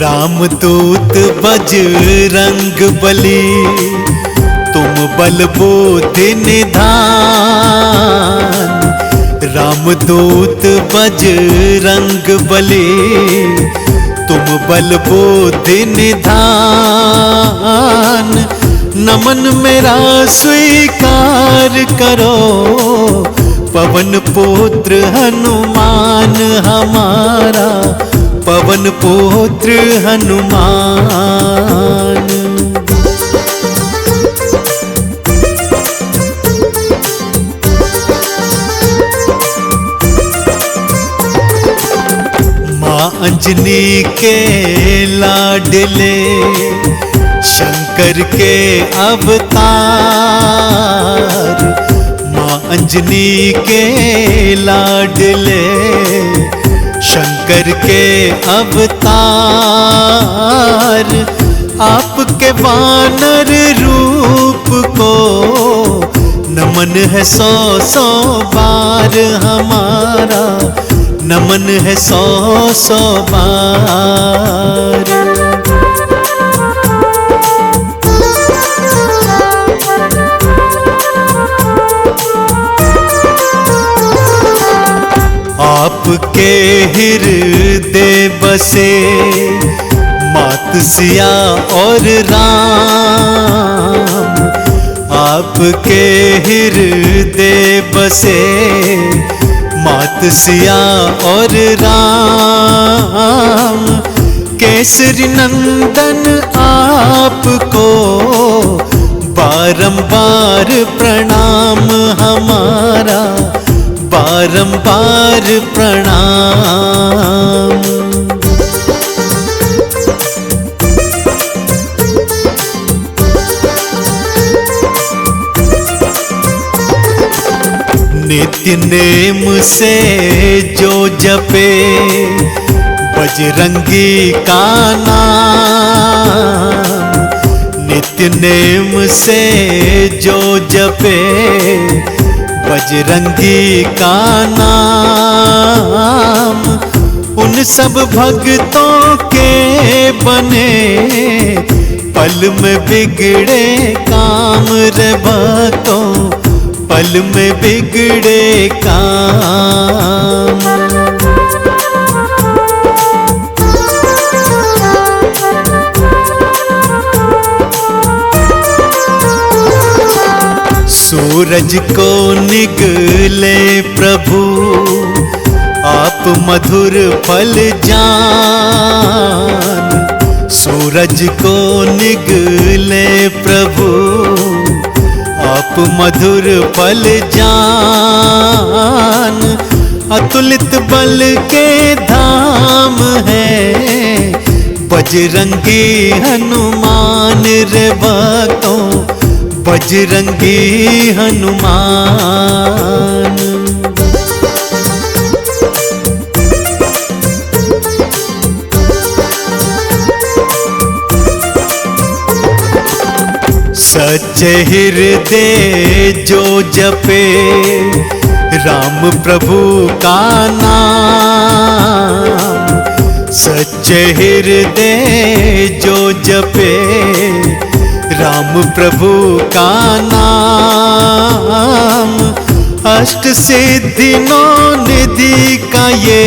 रामदूत बजरंग बली, तुम बल बुद्धि निधान। रामदूत बजरंग बली, तुम बल बुद्धि निधान। नमन मेरा स्वीकार करो, पवन पुत्र हनुमान हमारा, पवन पुत्र हनुमान। माँ अंजनी के लाडले, शंकर के अवतार। माँ अंजनी के लाडले, शंकर के अवतार। आपके वानर रूप को नमन है 100-100 बार हमारा, नमन है 100-100 बार। आपके हृदय बसे मात सिया और राम। आपके हृदय बसे मात सिया और राम। केसरी नंदन आपको बारंबार प्रणाम हमारा, बारंबार प्रणाम। नित्य नेम से जो जपे बजरंगी का नाम। नित्य नेम से जो जपे बजरंगी का नाम। उन सब भक्तों के बने पल में बिगड़े काम रे भक्तों, पल में बिगड़े काम। सूरज को निगले प्रभु, आप मधुर फल जान। सूरज को निगले प्रभु, आप मधुर फल जान। अतुलित बल के धाम है बजरंगी हनुमान रे भक्तों, बजरंगी हनुमान। सच्चे हृदय जो जपे राम प्रभु का नाम। सच्चे हृदय जो जपे राम प्रभु का नाम। अष्ट सिद्धि नौ निधि का ये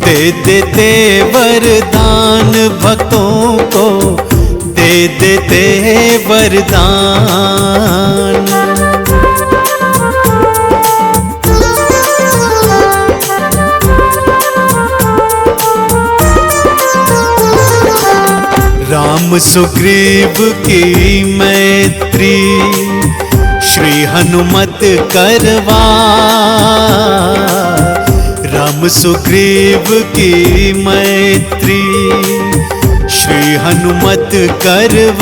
दे देते वरदान भक्तों को, दे देते वरदान। राम सुग्रीव की मैत्री श्री हनुमत करवा। राम सुग्रीव की मैत्री श्री हनुमत करवाए।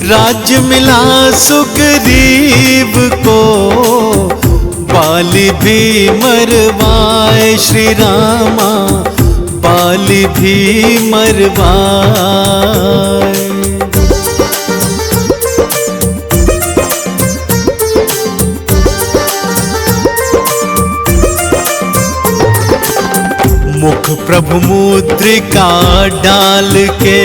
राज्य मिला सुग्रीव को, बाली भी मरवाए श्री रामा, बाली भी मरवाए। मुख प्रभु मुद्रिका डाल के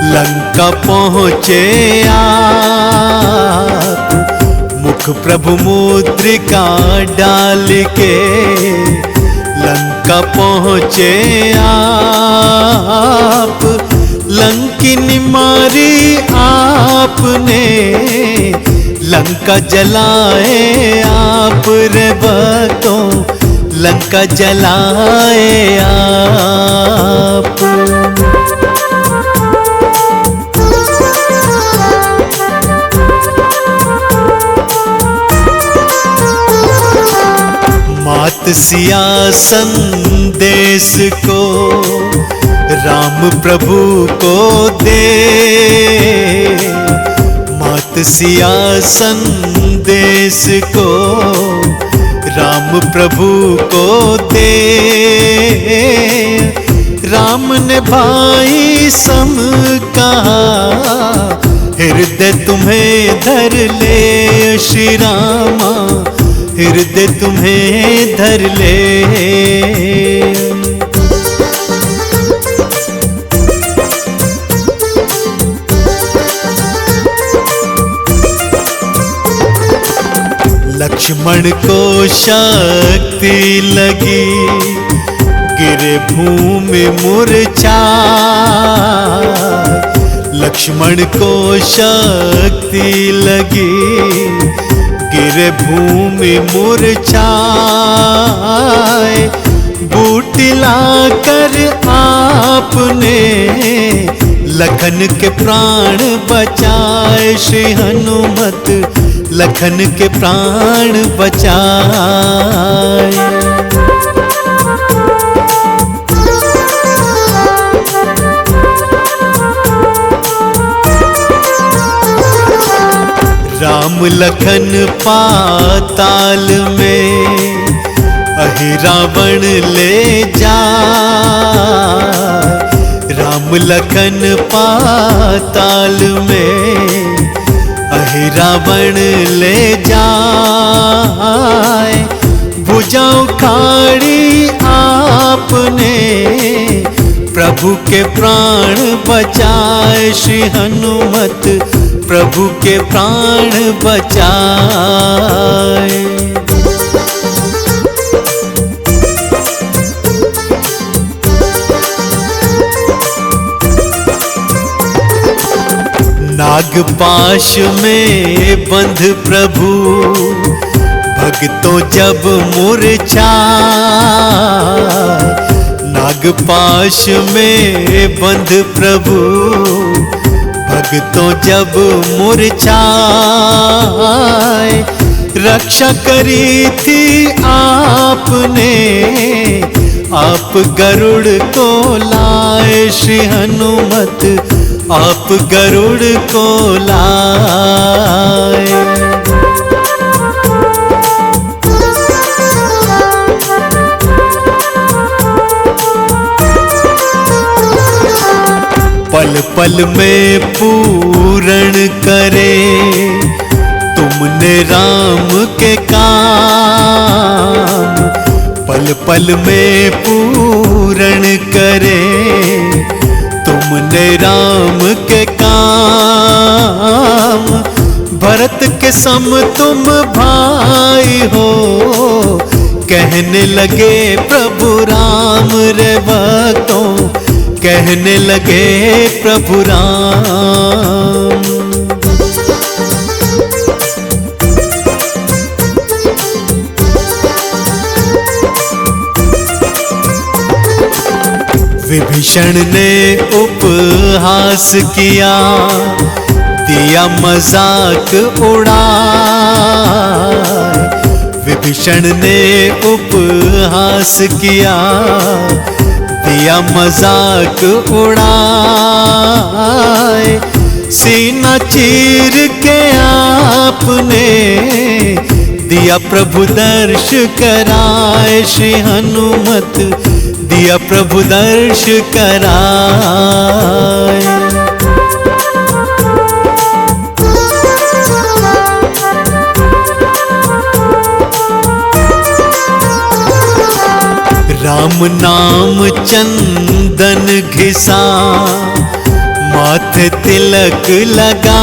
लंका पहुँचे आप। मुख प्रभु मुद्रिका डाल के लंका पहुँचे आप। लंकिनी मारी आपने, लंका जलाए आप रे भक्तों, लंका जलाए आप। मात सिया संदेश को राम प्रभु को दे, मात सिया संदेश को राम प्रभु को दे। राम ने भाई सम कहा, हृदय तुम्हें धर ले श्री रामा, हृदय तुम्हें धर ले। लक्ष्मण को शक्ति लगी, गिरे भूमि मूर्छाए। लक्ष्मण को शक्ति लगी, गिरे भूमि मूर्छाए। बूटी लाकर आपने लखन के प्राण बचाए, श्री हनुमत लखन के प्राण बचाए। राम लखन पाताल में अहि रावण ले जाए। राम लखन पाताल में अहि रावण ले जाए। भुजा उखाड़ी आपने प्रभु के प्राण बचाए, श्री हनुमत प्रभु के प्राण बचाए। नागपाश में बंध प्रभु भक्तों जब मूर्छाए। नागपाश में बंध प्रभु भक्तों जब मूर्छाए। रक्षा करी थी आपने, आप गरुड़ को लाए, श्री हनुमत आप गरुड़ को लाए। पल पल में पूर्ण करे तुमने राम के काम। पल पल में पूर्ण करे तुमने राम के काम। भरत के सम तुम भाई हो, कहने लगे प्रभु राम रे भक्तों, कहने लगे प्रभु राम। विभीषण ने उपहास किया, दिया मजाक उड़ाए। विभीषण ने उपहास किया, दिया मजाक उड़ाए। सीना चीर के आपने दिया प्रभु दर्श कराए, श्री हनुमत दिया प्रभु दर्श कराए। राम नाम चंदन घिसा, माथे तिलक लगा।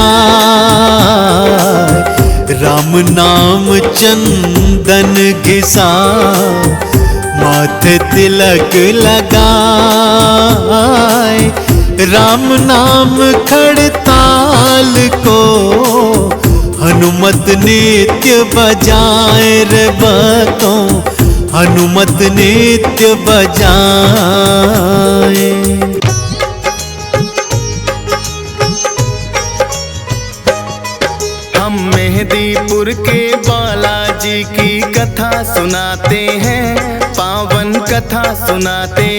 राम नाम चंदन घिसा, माथे तिलक लगाए। राम नाम खड़ताल को हनुमत नित्य बजाए रे भक्तों, हनुमत नित्य बजाए। हम मेहंदीपुर के बालाजी की कथा सुनाते हैं, पावन कथा सुनाते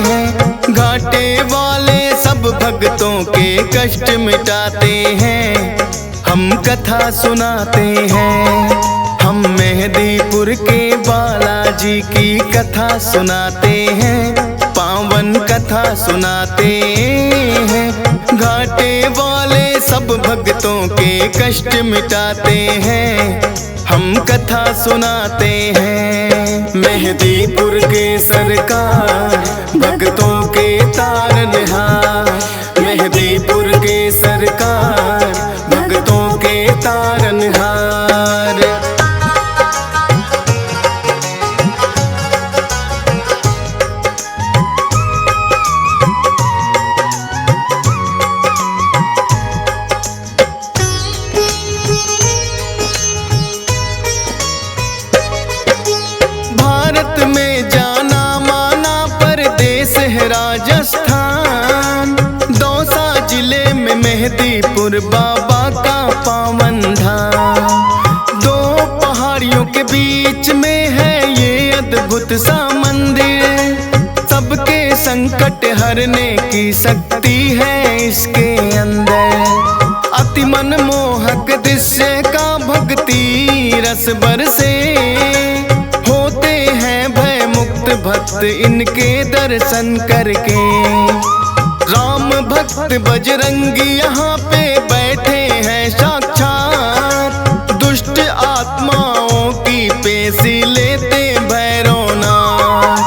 हैं। घाटे वाले सब भक्तों के कष्ट मिटाते हैं, हम कथा सुनाते हैं। हम मेहंदीपुर के बालाजी की कथा सुनाते हैं, पावन कथा सुनाते हैं। घाटे वाले सब भक्तों के कष्ट मिटाते हैं, हम कथा सुनाते हैं। मेहंदीपुर के सरकार भक्तों के तारनहार, मेहंदीपुर के सरकार भक्तों के तारनहार। भारत में जाना माना परदेश है राजस्थान, दौसा जिले में मेहंदीपुर बाबा का पावन धाम। दो पहाड़ियों के बीच में है ये अद्भुत सा मंदिर, सबके संकट हरने की शक्ति है इसके अंदर। अति मनमोहक दृश्य का भक्ति रस बरसे, होते हैं भय मुक्त भक्त इनके दर्शन करके। राम भक्त बजरंगी यहाँ पे बैठे हैं साक्षात, दुष्ट आत्माओं की पेशी लेते भैरवनाथ।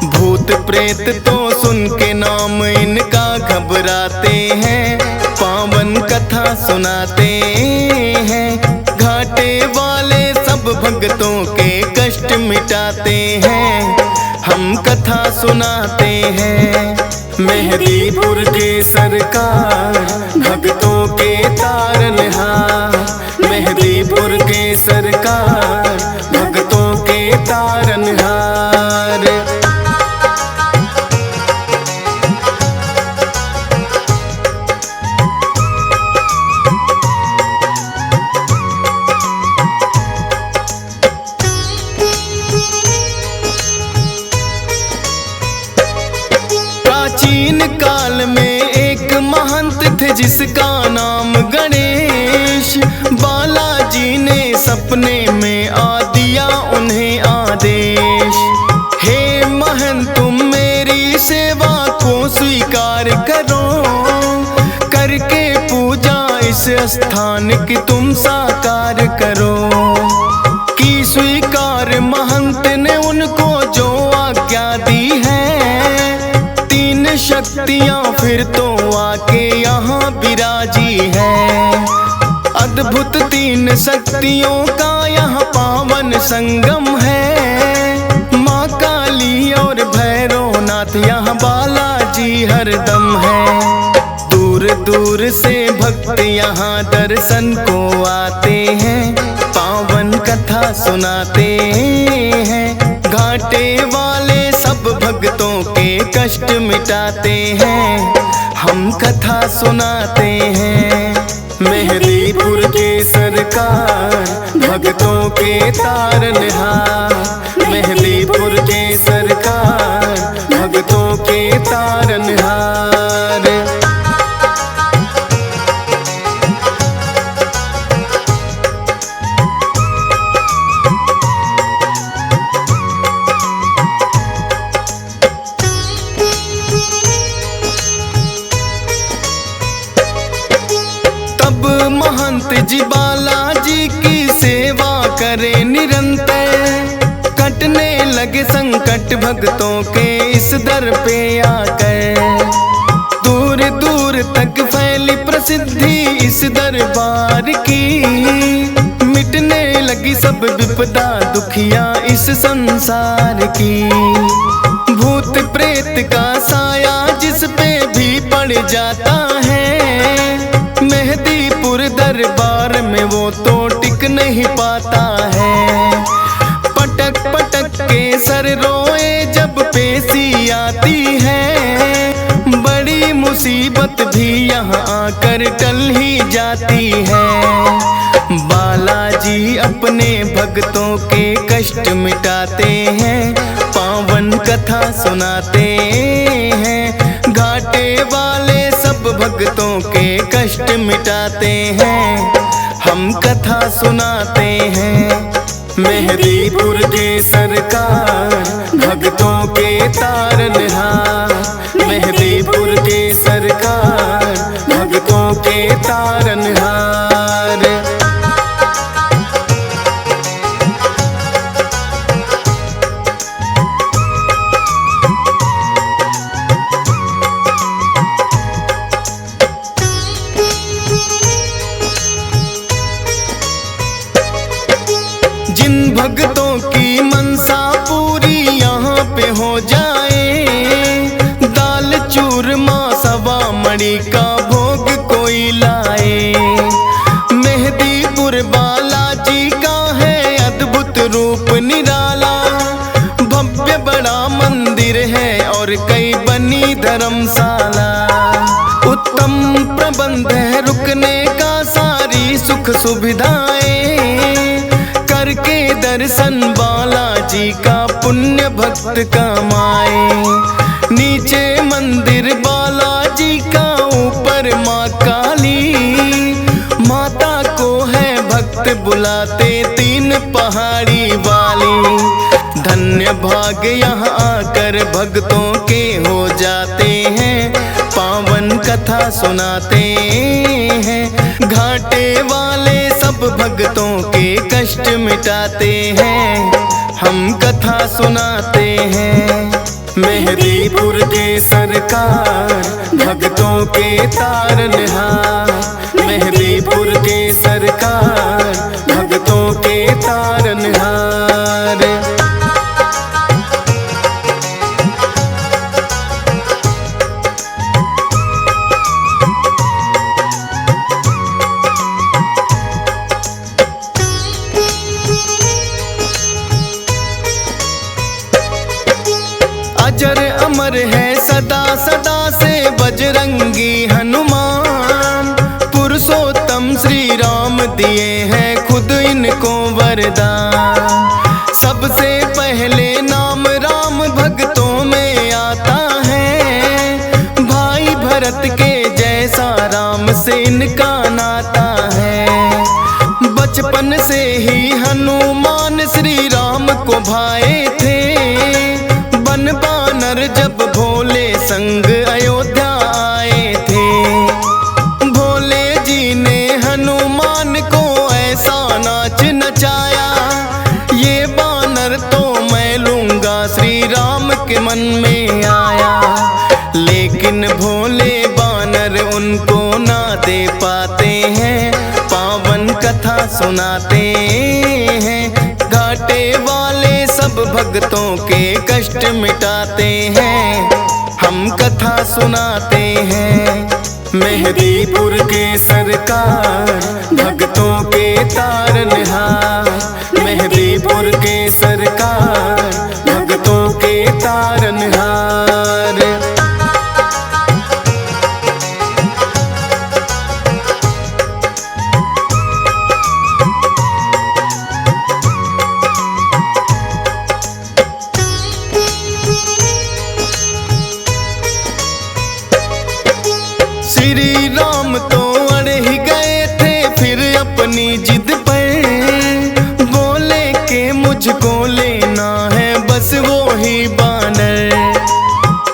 भूत प्रेत तो सुन के नाम इनका घबराते हैं, पावन कथा सुनाते हैं। घाटे वाले सब भक्तों के कष्ट मिटाते हैं, हम कथा सुनाते हैं। मेहंदीपुर के सरकार भक्तों के तारनहार, मेहंदीपुर के सरकार भक्तों के तारनहार। प्राचीन काल में एक महंत थे जिसका नाम गणेश। बालाजी ने सपने में आ दिया उन्हें आदेश, हे महंत तुम मेरी सेवा को स्वीकार करो, करके पूजा इस स्थान की तुम साकार करो। की स्वीकार महंत ने उनको जो आज्ञा दी है, शक्तियां फिर तो आके यहाँ विराजी है। अद्भुत तीन शक्तियों का यहाँ पावन संगम है, माँ काली और भैरवनाथ यहाँ बालाजी हरदम है। दूर दूर से भक्त यहाँ दर्शन को आते हैं, पावन कथा सुनाते हैं। घाटे वाले सब भक्तों के कष्ट मिटाते हैं, हम कथा सुनाते हैं। मेहंदीपुर के सरकार भक्तों के तारनहार, मेहंदीपुर के सरकार भक्तों के तारनहार। महंत जी बालाजी की सेवा करे निरंतर, कट कटने लगे संकट भक्तों के इस दर पे आकर। दूर दूर तक फैली प्रसिद्धि इस दरबार की, मिटने लगी सब विपदा दुखिया इस संसार की। भूत प्रेत का साया जिस पे भी पड़ जाता है, मेहदीपुर दरबार में वो तो टिक नहीं पाता है। पटक पटक के सर रोए जब पेशी आती है, बड़ी मुसीबत भी यहाँ आकर टल ही जाती है। बालाजी अपने भक्तों के कष्ट मिटाते हैं, पावन कथा सुनाते हैं। घाटे वाले सब भक्तों के कष्ट मिटाते हैं, हम कथा सुनाते हैं। मेहदीपुर के सरकार भक्तों के तारनहार, मेहदीपुर के सरकार भक्तों के तारनहार। जिन भक्तों की मनसा पूरी यहाँ पे हो जाए, दाल चूरमा सवा मणि का भोग कोई लाए। मेहदीपुर बालाजी का है अद्भुत रूप निराला, भव्य बड़ा मंदिर है और कई बनी धर्मशाला। उत्तम प्रबंध है रुकने का, सारी सुख सुविधाएं करके दर्शन बालाजी का पुण्य भक्त कमाए। नीचे मंदिर बालाजी का, ऊपर माँ काली, माता को है भक्त बुलाते तीन पहाड़ी वाली। धन्य भाग यहाँ आकर भक्तों के हो जाते हैं, पावन कथा सुनाते हैं। घाटे वाले सब भक्तों के कष्ट मिटाते हैं, हम कथा सुनाते हैं। मेहदीपुर के सरकार भक्तों के तारनहार, मेहदीपुर के सरकार भक्तों के तारनहार। अजर अमर है सदा सदा से बजरंगी हनुमान, पुरुषोत्तम श्री राम दिए हैं खुद इनको वरदान। सबसे पहले नाम राम भक्तों में आता है, भाई भरत के जैसा राम से इनका नाता है। बचपन से ही हनुमान श्री राम को भाए थे, बानर जब भोले संग अयोध्या आए थे। भोले जी ने हनुमान को ऐसा नाच नचाया, ये बानर तो मैं लूंगा श्री राम के मन में आया। लेकिन भोले बानर उनको ना दे पाते हैं, पावन कथा सुनाते हैं। घाटे वाले सब भक्तों के कष्ट मिटाते हैं, हम कथा सुनाते हैं। मेहदीपुर के सरकार भक्तों के तारनहार, मेहदीपुर के सरकार भक्तों के तारनहार। श्री राम तो अड़ ही गए थे फिर अपनी जिद पर, बोले के मुझको लेना है बस वो ही बानर।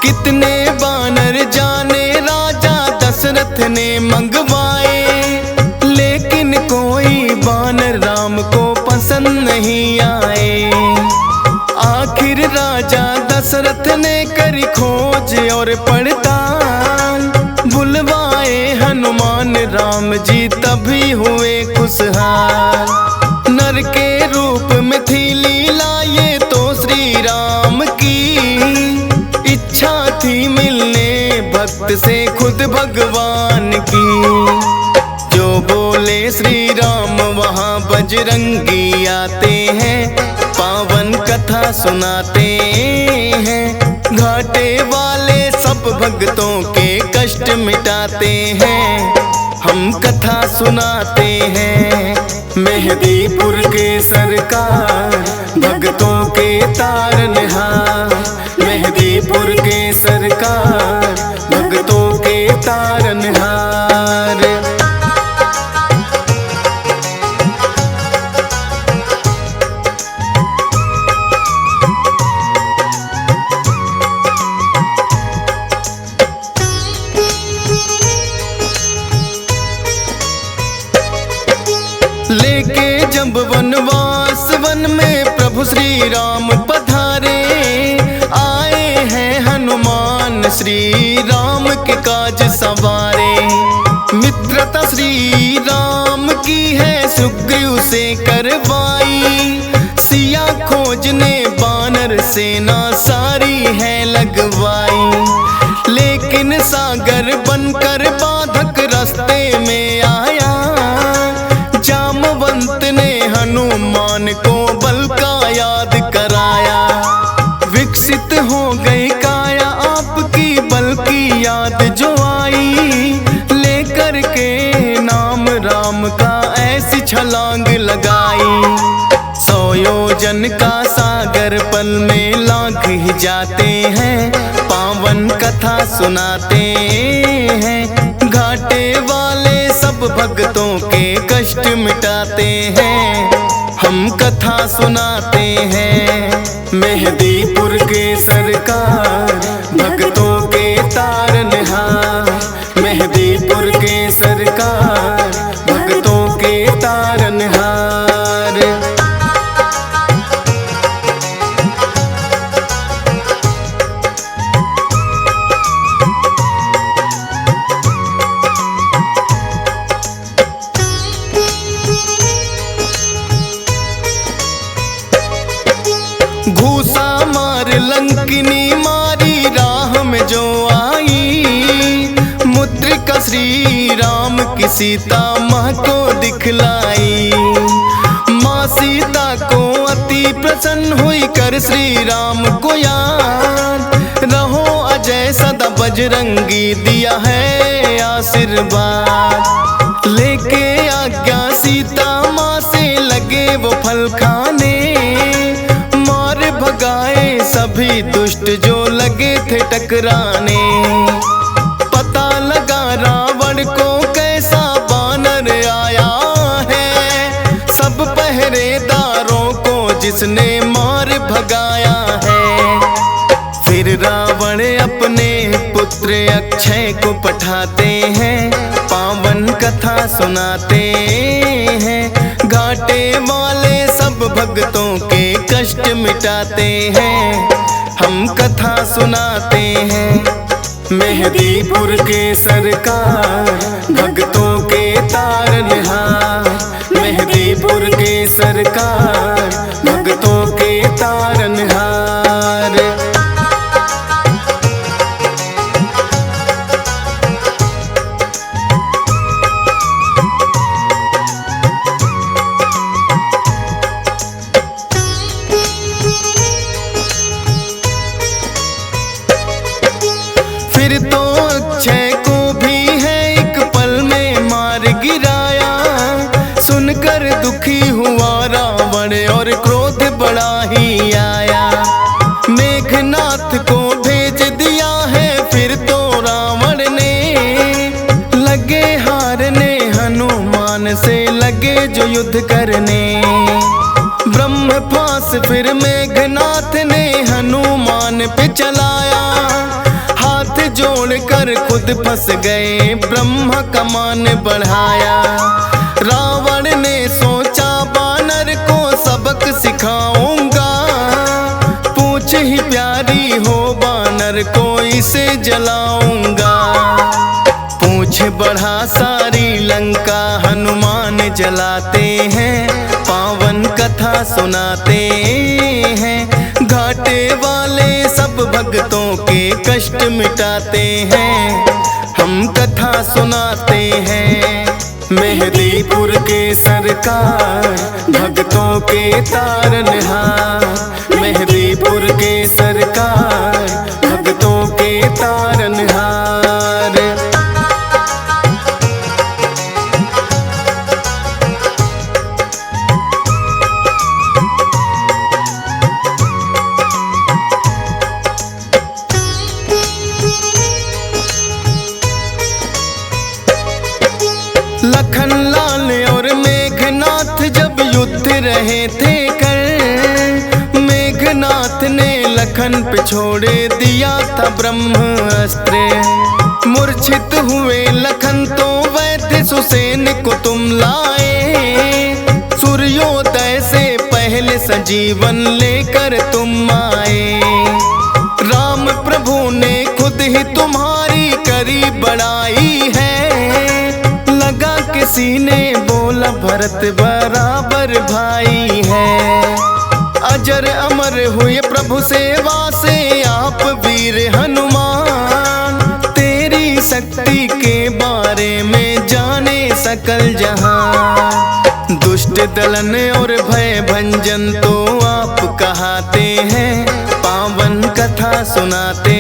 कितने बानर जाने राजा दशरथ ने मंगवाए, लेकिन कोई बानर राम को पसंद नहीं आए। राजा दशरथ ने करी खोज और पड़ताल, बुलवाए हनुमान राम जी तभी हुए खुशहाल। नर के रूप में थी लीला ये तो श्री राम की, इच्छा थी मिलने भक्त से खुद भगवान की। जो बोले श्री राम वहाँ बजरंगी आते हैं, पावन कथा सुनाते हैं। घाटे वाले सब भक्तों के कष्ट मिटाते हैं, हम कथा सुनाते हैं। मेहदीपुर के सरकार भक्तों के तारनहार, मेहदीपुर के सरकार भक्तों के तारनहार। लेके जब वनवास वन में प्रभु श्री राम पधारे, आए हैं हनुमान श्री राम के काज सवारे। मित्रता श्री राम की है सुग्रीव से करवाई, सिया खोजने बानर सेना सारी है लगवाई। लेकिन सागर बनकर बाधक रास्ते में आया, जामवंत ने हनुमान को बल का याद कराया। विकसित हो गई काया आपकी बल की याद जो आई, लेकर के नाम राम का ऐसी छलांग लगाई। 100 योजन का सागर पल में लांघ ही जाते हैं, पावन कथा सुनाते हैं। घाटे वाले सब भक्तों के कष्ट मिटाते हैं, हम कथा सुनाते हैं। मेहदीपुर के सरकार भक्तों के तारनहार, मेहदीपुर के सरकार भक्तों के तारनहार। घूसा मार लंकिनी मारी राह में जो आई, मुद्रिका श्री राम की सीता माँ को दिखलाई। माँ सीता को अति प्रसन्न हुई कर श्री राम को याद, रहो अजय सदा बजरंगी दिया है आशीर्वाद। लेके आज्ञा सीता माँ से लगे वो फल खाने, भगाए सभी दुष्ट जो लगे थे टकराने। पता लगा रावण को कैसा बानर आया है, सब पहरेदारों को जिसने मार भगाया है। फिर रावण अपने पुत्र अक्षय को पठाते हैं, पावन कथा सुनाते हैं। घाटे वाले सब भक्तों के कष्ट मिटाते हैं, हम कथा सुनाते हैं। मेहदीपुर के सरकार भक्तों के तारनहार, मेहदीपुर के सरकार भक्तों के तारनहार। फिर तो अक्षय को भी है एक पल में मार गिराया, सुनकर दुखी हुआ रावण और क्रोध बड़ा ही आया। मेघनाथ को भेज दिया है फिर तो रावण ने, लगे हारने हनुमान से लगे जो युद्ध करने। ब्रह्मपास फिर मेघनाथ ने हनुमान पे चलाया, हाथ जोड़कर खुद फंस गए ब्रह्मा का मान बढ़ाया। रावण ने सोचा बानर को सबक सिखाऊंगा, पूछ से जलाऊंगा। पूछ बढ़ा सारी लंका हनुमान जलाते हैं, पावन कथा सुनाते हैं। घाटे वाले सब भक्तों के कष्ट मिटाते हैं, हम कथा सुनाते हैं। मेहदीपुर के सरकार भक्तों के तारनहार, मेहदीपुर के सरकार भक्तों के तारनहार। लखनलाल और मेघनाथ जब युद्ध रहे थे कर, मेघनाथ ने लखन पे छोड़े दिया था ब्रह्मास्त्र। मूर्छित हुए लखन तो वैद्य सुसेन को तुम लाए, सूर्योदय से पहले सजीवन लेकर तुम आए। राम प्रभु ने खुद ही तुम्हारी करी बड़ाई है, किसी ने बोला भरत बराबर भाई है। अजर अमर हुए प्रभु सेवा से आप वीर हनुमान, तेरी शक्ति के बारे में जाने सकल जहां। दुष्ट दलन और भय भंजन तो आप कहाते हैं, पावन कथा सुनाते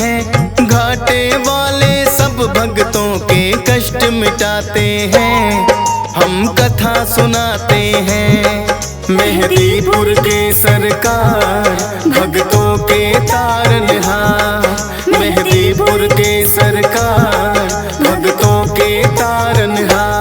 हैं। घाटे वाले सब भक्तों के कष्ट मिटाते हैं, हम कथा सुनाते हैं। मेहदीपुर के सरकार भक्तों के तारनहार, मेहदीपुर के सरकार भक्तों के तारनहार।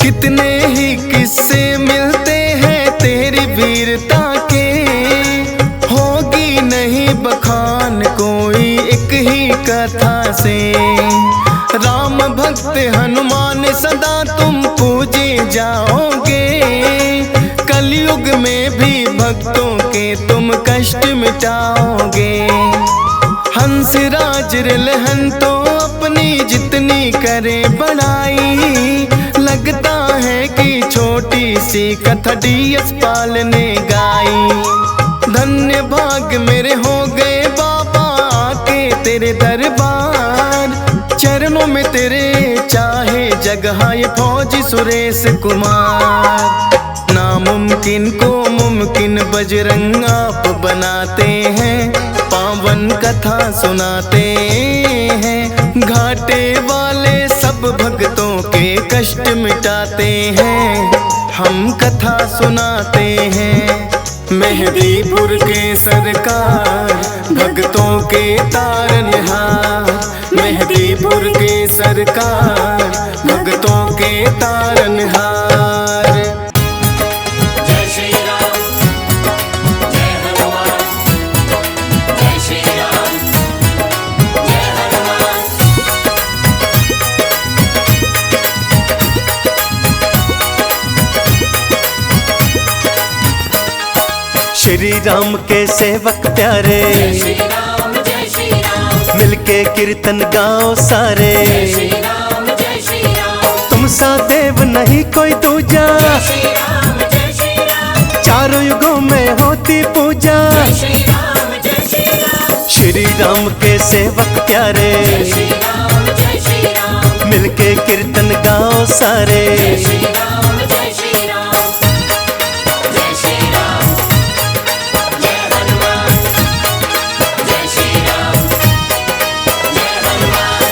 कितने ही किस्से मिलते हैं तेरी वीरता के, होगी नहीं बखान कोई एक ही कथा से। राम भक्त हनुमान सदा तुम पूजे जाओगे, कलयुग में भी भक्तों के तुम कष्ट मिटाओगे। हंसराज रिलहन तो अपनी जितनी करे बड़ाई, लगता है कि छोटी सी कथा DS पाल ने गाई। धन्य भाग मेरे हो गए बाबा आके तेरे दरबार, चरणों में तेरे चाहे जगह ये फौजी सुरेश कुमार। नामुमकिन को मुमकिन बजरंग आप बनाते हैं, पावन कथा सुनाते हैं। घाटे वाले सब भक्तों के कष्ट मिटाते हैं, हम कथा सुनाते हैं। मेहदीपुर के सरकार भक्तों के तारनहार, मेहदीपुर के सरकार भक्तों के तारनहार। जय श्री राम, जय हनुमान, जय श्री राम, जय हनुमान। श्री राम के सेवक प्यारे, जय श्री राम, जय श्री राम, मिलके कीर्तन गाओ सारे। जय श्री राम, जय श्री राम, तुम सा देव नहीं कोई दूजा, जय श्री राम, जय श्री राम, चारों युगों में होती पूजा। जय श्री राम, जय श्री राम, श्री राम के सेवक प्यारे, जय श्री राम, जय श्री राम, मिलके कीर्तन गाओ सारे। जय श्री राम, जय श्री राम, जय श्री राम, जय हनुमान, जय श्री राम, जय हनुमान।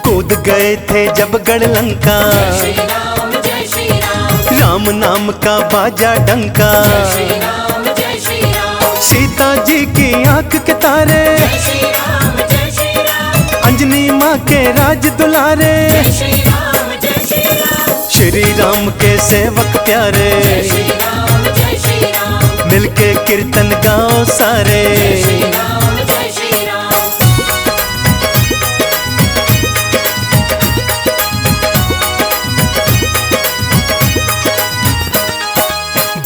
कूद गए थे जब गढ़ लंका, जय श्री राम, जय श्री राम, राम नाम का बाजा डंका। जय श्री राम, जय श्री राम, सीता जी की आंख के तारे, जय श्री राम, जय श्री राम, अंजनी माँ माँ के राज दुलारे, जय श्री राम जय श्री राम, श्री राम के सेवक प्यारे, जय श्री राम जय श्री राम, मिलके कीर्तन गाओ सारे। जय श्री राम जय श्री राम,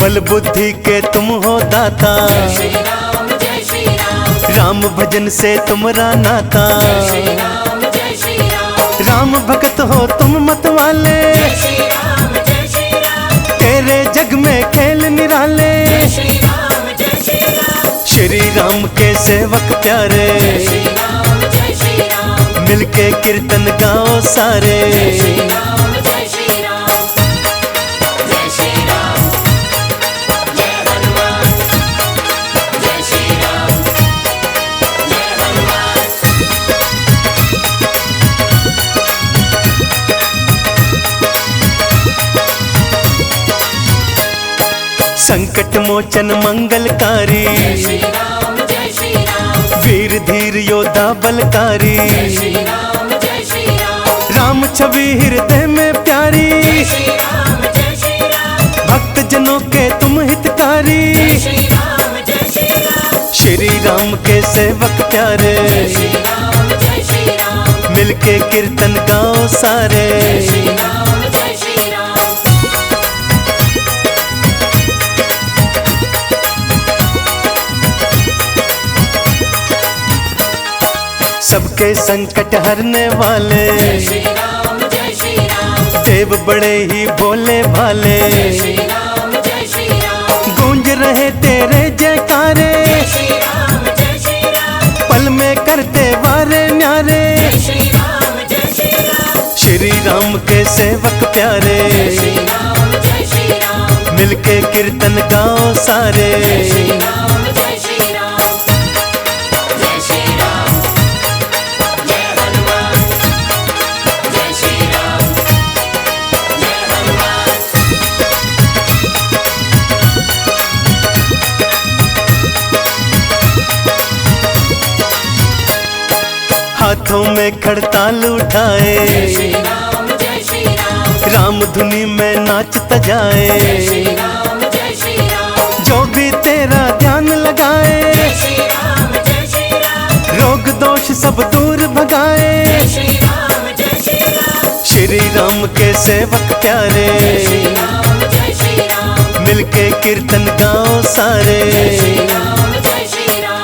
बल बुद्धि के तुम हो दाता, जय श्री राम जय श्री राम, राम भजन से तुमरा नाता। जय श्री राम जय श्री राम, राम भगत हो तुम मत वाले, जय श्री राम जय श्री राम, तेरे जग में खेल निराले। जय श्री राम जय श्री राम, श्री राम के सेवक प्यारे, जय श्री राम जय श्री राम, मिलके कीर्तन गाओ सारे। जय श्री राम जय श्री राम, जय श्री राम, जय हनुमान, जय श्री राम, जय हनुमान, संकट मोचन मंगलकारी, जय श्री राम जय श्री राम, वीर धीर योद्धा बलकारी। जय श्री राम जय श्री राम, राम छवि हृदय में प्यारी, जय श्री राम जय श्री राम, भक्त जनों के तुम हितकारी। जय श्री राम जय श्री राम, श्री राम के सेवक प्यारे, जय श्री राम जय श्री राम, मिलके कीर्तन गाओ सारे। जय श्री राम जय श्री राम, सबके संकट हरने वाले, जय श्री राम जय श्री राम, देव बड़े ही भोले भाले। जय श्री राम जय श्री राम, गूंज रहे तेरे जयकारे, जय श्री राम जय श्री राम, पल में करते वारे न्यारे। जय श्री राम जय श्री राम, श्री राम के सेवक प्यारे, जय श्री राम जय श्री राम, मिलके कीर्तन गाओ सारे। जय श्री राम जय श्री राम, जय श्री राम, जय हनुमान, जय श्री राम, जय हनुमान, हाथों में खड़ताल उठाए, जय श्री राम जय श्री राम, राम धुनी में नाचता जाए। जय श्री राम जय श्री राम, जो भी तेरा ध्यान लगाए, जय श्री राम जय श्री राम, रोग दोष सब दूर भगाए। जय श्री राम जय श्री राम, श्री राम के सेवक प्यारे, जय श्री राम जय श्री राम, मिलके कीर्तन गाओ सारे। जय श्री राम जय श्री राम,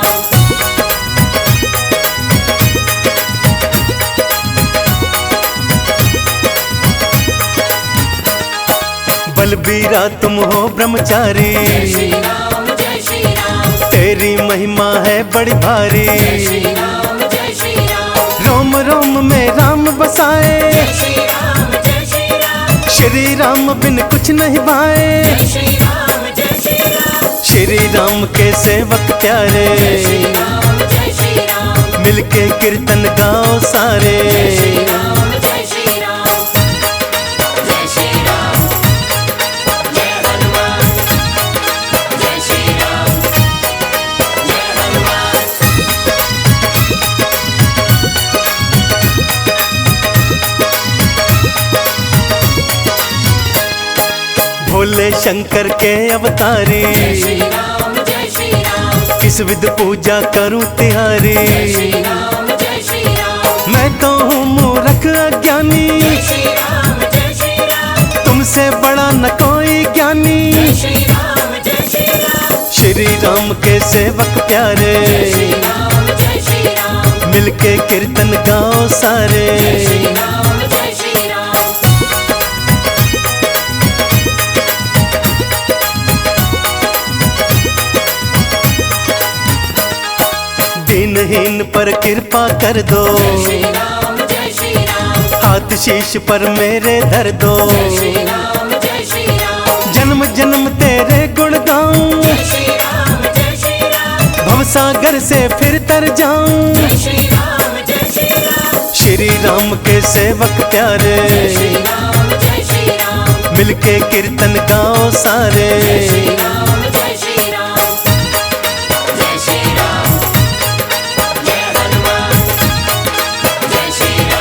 बलबीरा तुम हो ब्रह्मचारी, जय श्री राम जय श्री राम, तेरी महिमा है बड़ी भारी। जय श्री राम जय श्री राम, रोम रोम में राम बसाए, जय श्री राम जय श्री राम, श्री राम बिन कुछ नहीं भाए। जय श्री राम जय श्री राम, श्री राम के सेवक प्यारे, जय श्री राम जय श्री राम, मिलके कीर्तन गाओ सारे। जय श्री राम जय श्री राम, जय श्री राम, जय हनुमान, जय श्री राम, जय हनुमान, भोले शंकर के अवतारी, जय श्री राम जय श्री राम, किस विध पूजा करूं तिहारी। जय श्री राम जय श्री राम, मैं तो हूँ मूर्ख अज्ञानी, जय श्री राम जय श्री राम, तुमसे बड़ा न कोई ज्ञानी। जय श्री राम जय श्री राम, श्री राम के सेवक प्यारे, जय श्री राम जय श्री राम, मिलके कीर्तन गाओ सारे। जय श्री राम जय श्री राम, दीनहीन पर कृपा कर दो, जय श्री राम जय श्री राम, हाथ शीश पर मेरे धर दो। जय श्री राम जय श्री राम, जन्म जन्म तेरे गुण गाऊं, जय श्री राम जय श्री राम, भवसागर से फिर तर जाऊं। जय श्री राम जय श्री राम, श्री राम के सेवक प्यारे, जय श्री राम जय श्री राम, मिलके कीर्तन गाओ सारे। जय श्री राम जय श्री राम, जय श्री राम, जय हनुमान, जय श्री राम।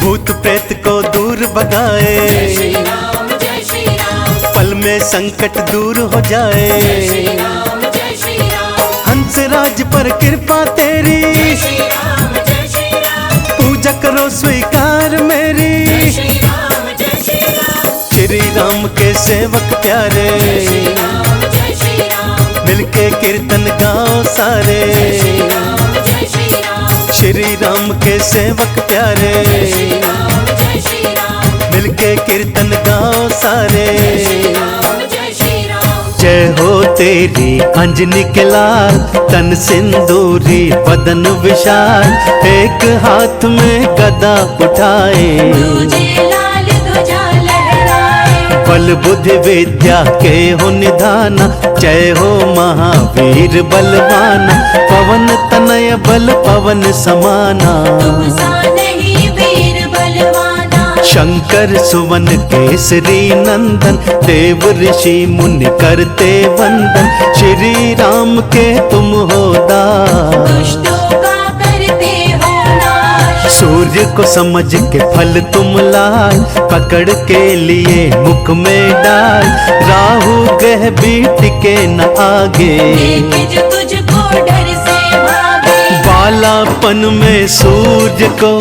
भूत प्रेत को दूर भगाए, जय श्री राम जय श्री राम, पल में संकट दूर हो जाए। जय श्री राम जय श्री राम, हंसराज पर कृपा तेरी, जय श्री राम जय श्री राम, पूजा करो स्वीकार मेरी। जय श्री राम जय श्री राम, श्री राम के सेवक प्यारे, जय श्री राम जय श्री राम, मिलके कीर्तन गाओ सारे। जय श्री राम जय श्री राम, श्री राम के सेवक प्यारे, जय श्री राम जय श्री राम, मिलके कीर्तन गाओ सारे। जय श्री राम जय श्री राम, जय हो तेरी अंजनी के लाल, तन सिंदूरी बदन विशाल, एक हाथ में गदा उठाए, तुझे लाल ध्वजा लहराए, बल बुद्धि विद्या के हो निधाना। जय हो महावीर बलवाना, पवन तनय बल पवन समाना। तुम सा नहीं वीर बलवाना, शंकर सुवन केसरी नंदन, देव ऋषि मुनि करते वंदन। श्री राम के तुम हो दास, दुष्टों का करते हो नाश, सूर्य को समझ के फल तुम लाए, पकड़ के लिए मुख में डाल। राहु ग्रह भी टिके न आगे, देखे जो तुझको डर से भागे, बालापन में सूर्य को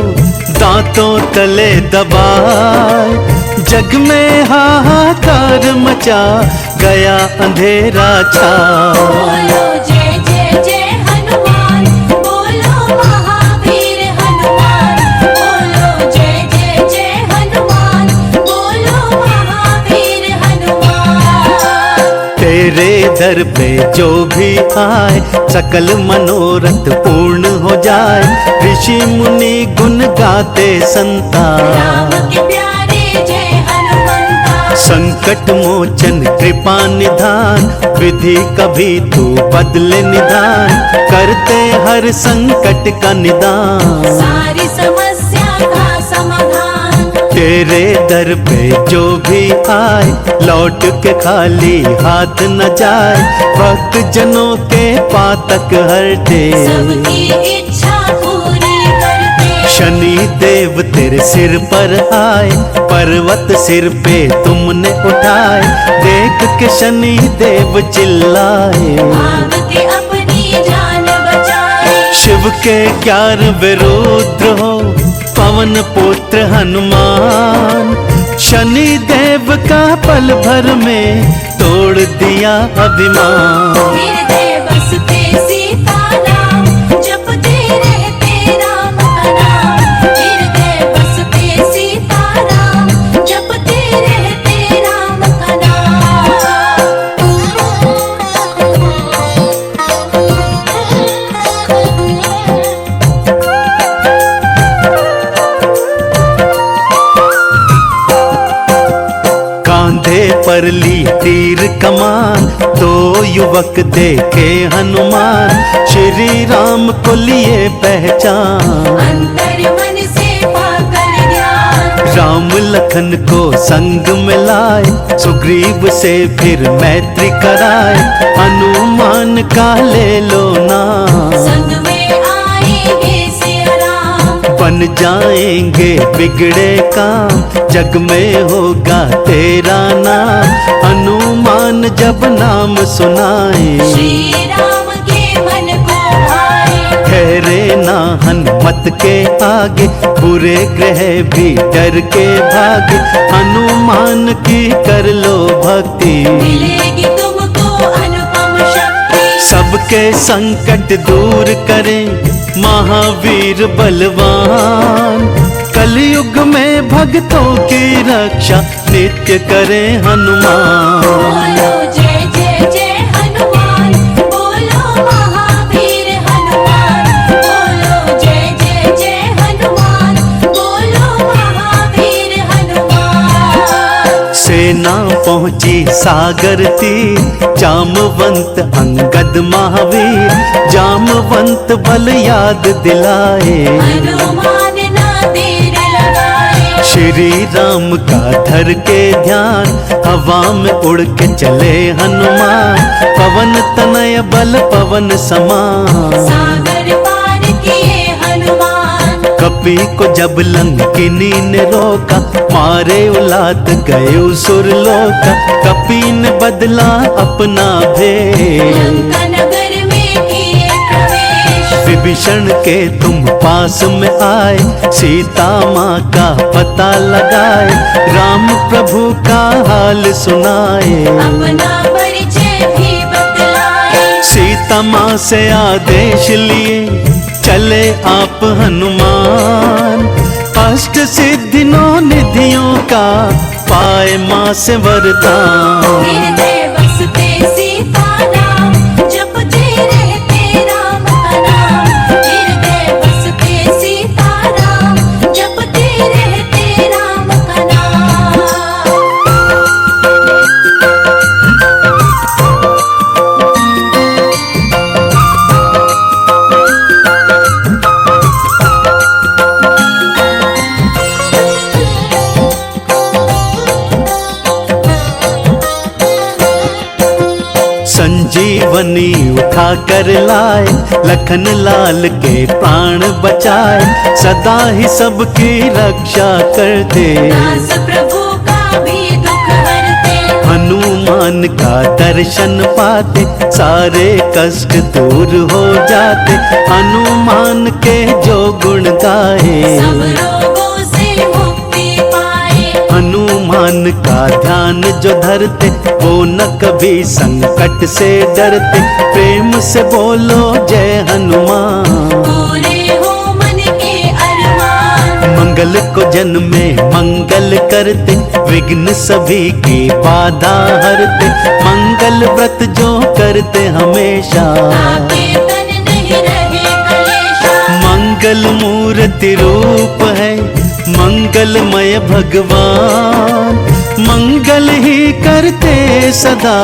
दांतों तले दबाए। जग में हाहाकार मचा गया, अंधेरा छा। बोलो जय जय जय हनुमान, बोलो महावीर हनुमान, बोलो जय जय जय हनुमान, बोलो महावीर हनुमान। तेरे दर पे जो भी आए, सकल मनोरथ पूर्ण हो जाए। ऋषि मुनि गुण गाते संता, राम के प्यारे जय हनुमंता, संकट मोचन कृपा निधान। विधि कभी तू बदले निधान, करते हर संकट का निदान। सारी समस्या का समाधान, तेरे दर पे जो भी आए, लौट के खाली हाथ न जाए। भक्त जनों के पातक हरते, सबकी इच्छा पूरी करते, शनि देव तेरे सिर पर आए। पर्वत सिर पे तुमने उठाए, देख के शनि देव चिल्लाए। भाग के अपनी जान बचाए, शिव के 11 रुद्र हो, पवन पुत्र हनुमान। शनि देव का पल भर में तोड़ दिया अभिमान। हृदय बसते सीता नाम, जपते रहते राम का नाम, हृदय बसते सीता नाम, जपते रहते राम का कांधे पर ली तीर कमान, दो युवक देखे हनुमान। श्री राम को लिए पहचान, अंतर मन से पाकर ज्ञान, राम लखन को संग मिलाए। सुग्रीव से फिर मैत्री कराए, हनुमान का ले लो नाम। संग में आएंगे सिया राम, बन जाएंगे बिगड़े काम, जग में होगा तेरा नाम। हनुमान जब नाम सुनाए, श्री राम के मन को भाए, ठहरे ना हनुमत के आगे। बुरे ग्रह भी डर के भागे, हनुमान की कर लो भक्ति। मिलेगी तुमको अनुपम शक्ति, सबके संकट दूर करें महावीर बलवान। कलयुग में भक्तों की रक्षा नित्य करें हनुमान। बोलो जय जय जय हनुमान, बोलो महावीर हनुमान, बोलो जय जय जय हनुमान, बोलो महावीर हनुमान। सेना पहुंची सागर तीर, जामवंत अंगद महावीर। जामवंत बल याद दिलाए, हनुमान ना देर लगाए, श्री राम का धर के ध्यान। हवा में उड़ के चले हनुमान, पवन तनय बल पवन समान। सागर पार किए हनुमान, कपी को जब लंकिनी ने रोका, मारे उलात गए सुरलोका। कपी ने बदला अपना भेष, लंका नगर में किए प्रवेश। विभीषण के तुम पास में आए, सीता माँ का पता लगाए। राम प्रभु का हाल सुनाए, अपना परिचय भी बतलाए। सीता माँ से आदेश लिए चले आप हनुमान। अष्ट सिद्धि नौ निधियों का पाए माँ से वरदान। हृदय बसते सीता नाम, जपते रहते राम का नाम। हृदय बसते सीता नाम, जपते रहते राम का नाम। संजीवनी उठा कर लाए, लखन लाल के प्राण बचाए। सदा ही सबकी रक्षा करते, दास प्रभु का भी दुख हरते। हनुमान का दर्शन पाते, सारे कष्ट दूर हो जाते। हनुमान के जो गुण गाए, सब रोगों से मुक्ति पाए। हनुमान का ध्यान जो धरते, वो न कभी संकट से डरते। प्रेम से बोलो जय हनुमान, पूरे हो मन के अरमान। मंगल को जन्म में मंगल करते, विघ्न सभी की बाधा हरते। मंगल व्रत जो करते हमेशा, आपके तन नहीं रहे कलेशा। मंगल मूर्ति रूप है मंगलमय भगवान। मंगल ही करते सदा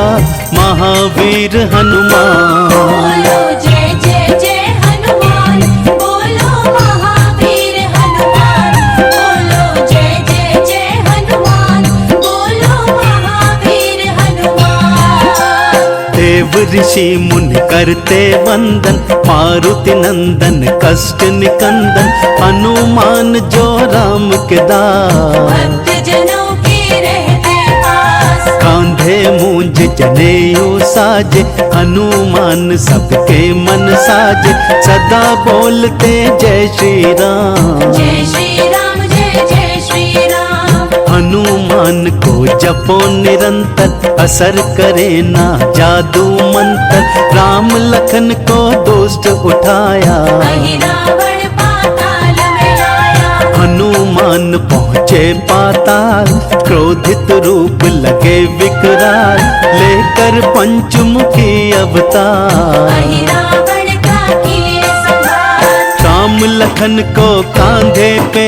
महावीर हनुमान। बोलो जय जय जय हनुमान, बोलो महावीर हनुमान। बोलो जय जय जय हनुमान, बोलो महावीर हनुमान। देव ऋषि मुनि करते वंदन, मारुति नंदन कष्ट निकंदन। हनुमान जो राम के दास, भक्त जनों के रहते पास। कांधे मूंज जनेऊ साजे, हनुमान सबके मन साजे। सदा बोलते जय श्री राम, जय श्री राम, जय जय श्री राम। हनुमान को जपो निरंतर, असर करे ना जादू मंत्र। राम लखन को दुष्ट उठाया, वही रावण पाताल में आया। हनुमान पहुँचे पाताल, क्रोधित रूप लगे विकराल। लेकर पंचमुखी अवतार, वही रावण का किए संहार। राम लखन को कांधे पे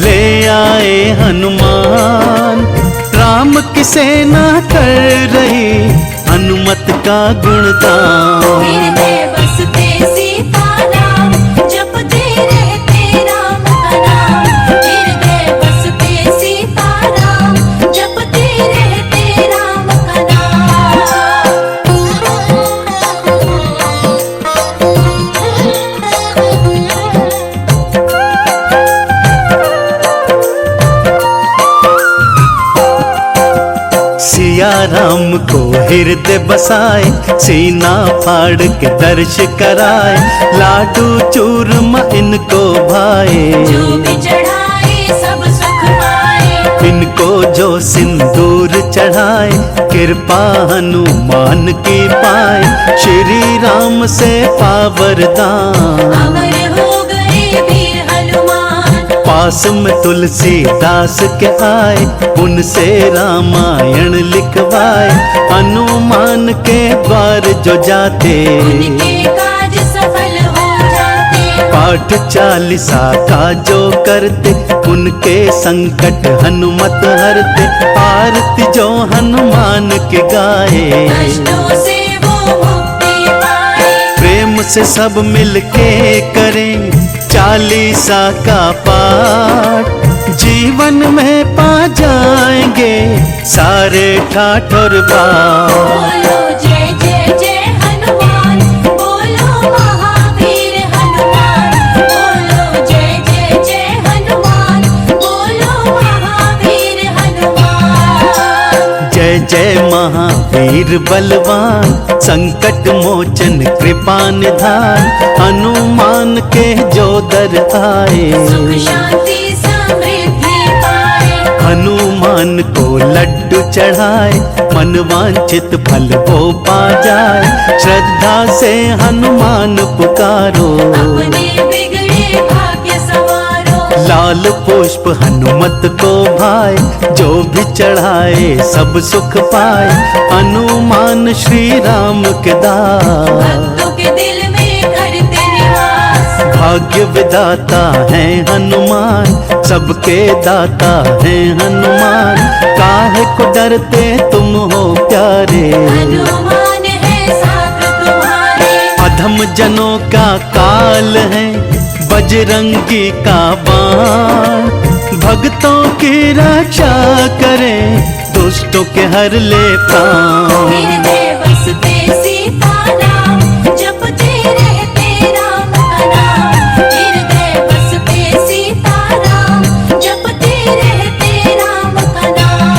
ले आए हनुमान। राम की सेना कर रही हनुमत का गुणगान। हृदय बसते सीता नाम, जपते रहते राम का नाम। हृदय बसते सीता नाम, जपते रहते राम का नाम। सिया राम को हृदय बसाए, सीना फाड़ के दर्श कराए। लाडू चूरमा इनको भाए, जो भी चढ़ाए सब सुख पाए। इनको जो सिंदूर चढ़ाए, कृपा हनुमान की पाए। श्री राम से पावरदान, अमर हो गए वीर हनुमान। पास में तुलसीदास के आए, उनसे रामायण लिखवाए। हनुमान के द्वार जो जाते, उनके काज सफल हो जाते। पाठ चालीसा का जो करते, उनके संकट हनुमत हरते। आरती जो हनुमान के गाए, कष्टों से वो मुक्ति पाए। प्रेम से सब मिलके करें चालीसा का पाठ। जीवन में पा जाएंगे सारे ठाठ और बाट। बोलो जय जय जय हनुमान, बोलो महावीर हनुमान। बोलो जय जय जय महावीर बलवान, संकट मोचन कृपा निधान, हनुमान के जो दर आए सुख शांति समृद्धि पाए। हनुमान को लड्डू चढ़ाए, मन वांछित फल वो पा जाए। श्रद्धा से हनुमान पुकारो, अपने बिगड़े भाग्य संवारो। लाल पुष्प हनुमत को भाए, जो भी चढ़ाए सब सुख पाए। हनुमान श्री राम के दास, भक्तों के दिल में करते निवास। भाग्य विदाता है हनुमान, सबके दाता है हनुमान। काहे को डरते तुम हो प्यारे, हनुमान है साथ तुम्हारे। अधम जनों का काल है बजरंगी का बाण, भक्तों की रक्षा करे, दुष्टों के हर ले प्राण। हृदय बसते सीता नाम, जपते रहते राम का नाम। हृदय बसते सीता नाम, जपते रहते राम का नाम।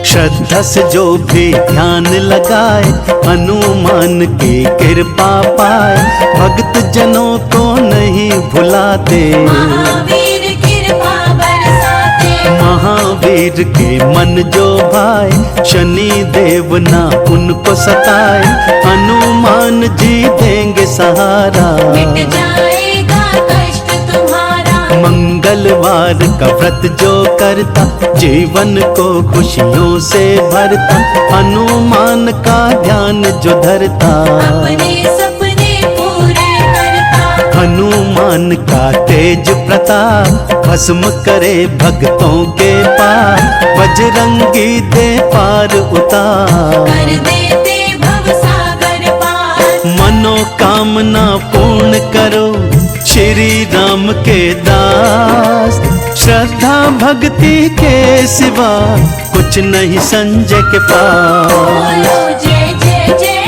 श्रद्धा से जो भी ध्यान लगाए, हनुमान की कृपा पाए। भक्त जनों को नहीं भुलाते, महावीर कृपा बरसाते। महावीर के मन जो भाए, शनि देव ना उनको सताए। हनुमान जी देंगे सहारा, मिट जाएगा कष्ट तुम्हारा। मंगलवार का व्रत जो करता, जीवन को खुशियों से भरता। हनुमान का ध्यान जो धरता, अपने सपने पूरे करता। हनुमान का तेज प्रताप, भस्म करे भक्तों के पार। बजरंगी दे पार उतार, कर देते भवसागर पार। मनोकामना पूर्ण करो श्री राम के दास। श्रद्धा भक्ति के सिवा कुछ नहीं संजय के पास। बोलो जय जय जय